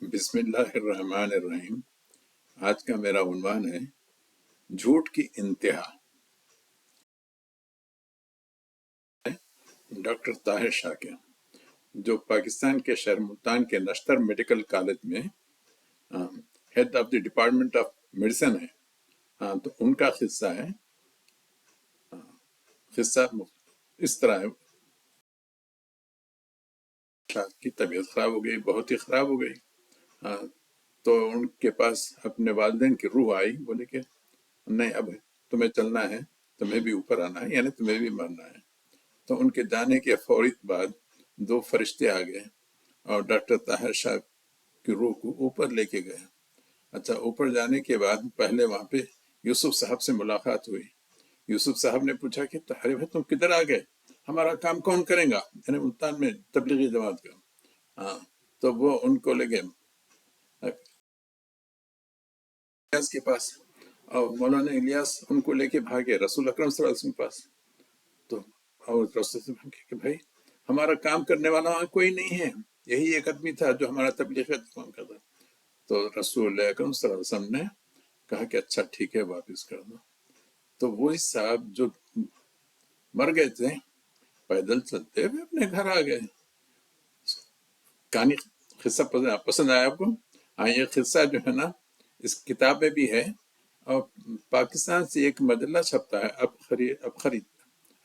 بسم اللہ الرحمن الرحیم۔ آج کا میرا عنوان ہے جھوٹ کی انتہا۔ ڈاکٹر طاہر شاکر جو پاکستان کے شہر ملتان کے نشتر میڈیکل کالج میں head of the department of medicine ہے، تو ان کا قصہ ہے۔ قصہ اس طرح ہے، کی طبیعت خراب ہو گئی، بہت ہی خراب ہو گئی۔ تو ان کے پاس اپنے والدین کی روح آئی، بولے کہ نہیں، اب تمہیں چلنا ہے، تمہیں بھی اوپر آنا ہے، یعنی تمہیں بھی مرنا ہے۔ تو ان کے جانے کے فوری بعد دو فرشتے آ گئے اور ڈاکٹر طاہر شاہ کی روح کو اوپر لے کے گئے۔ اچھا، اوپر جانے کے بعد پہلے وہاں پہ یوسف صاحب سے ملاقات ہوئی۔ یوسف صاحب نے پوچھا کہ ارے بھائی، تم کدھر آ گئے، ہمارا کام کون کرے گا، یعنی ملتان میں تبلیغی جماعت کا۔ تو وہ ان کو لے گئے الیاس کے پاس، اور مولانا الیاس ان کو لے کے بھاگے رسول اکرم صلی اللہ علیہ وسلم کے پاس۔ تو اور رسول صلی اللہ علیہ وسلم کہ بھائی، ہمارا کام کرنے والا وہاں کوئی نہیں ہے، یہی ایک آدمی تھا جو ہمارا تبلیغ کا کام کرتا۔ تو رسول اکرم صلی اللہ علیہ وسلم نے کہا کہ اچھا ٹھیک ہے، واپس کر دو۔ تو وہی صاحب جو مر گئے تھے پیدل چلتے ہوئے اپنے گھر آ گئے۔ کہانی قصہ پسند آیا آپ کو؟ ہاں، یہ قصہ جو ہے نا اس کتاب میں بھی ہے، اور پاکستان سے ایک مجلہ چھپتا ہے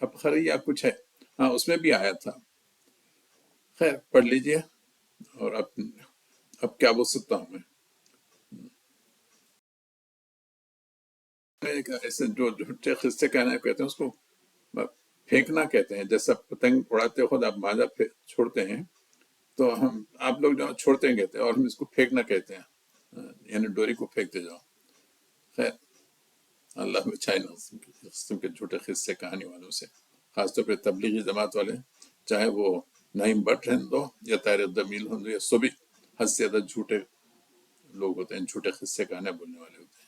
ابخری یا کچھ ہے، ہاں اس میں بھی آیا تھا۔ خیر، پڑھ لیجئے۔ اور اب کیا بول سکتا ہوں میں؟ ایک ایسے جو جھوٹے قصے کہنا کہتے ہیں اس کو پھینکنا کہتے ہیں، جیسا پتنگ اڑاتے خود آپ مادہ چھوڑتے ہیں، تو آپ لوگ جو چھوڑتے ہیں کہتے ہیں، اور ہم اس کو پھینکنا کہتے ہیں، یعنی ڈوری کو پھینکتے جاؤ۔ خیر، اللہ بچائے نا اس قسم کے جھوٹے قصے کہانی والوں سے، خاص طور پہ تبلیغی جماعت والے، چاہے وہ نعیم بٹ ہندو یا طاہر الدمیل ہندو یا سبھی، حد سے زیادہ جھوٹے لوگ ہوتے ہیں، جھوٹے قصے کہانے بولنے والے ہوتے ہیں۔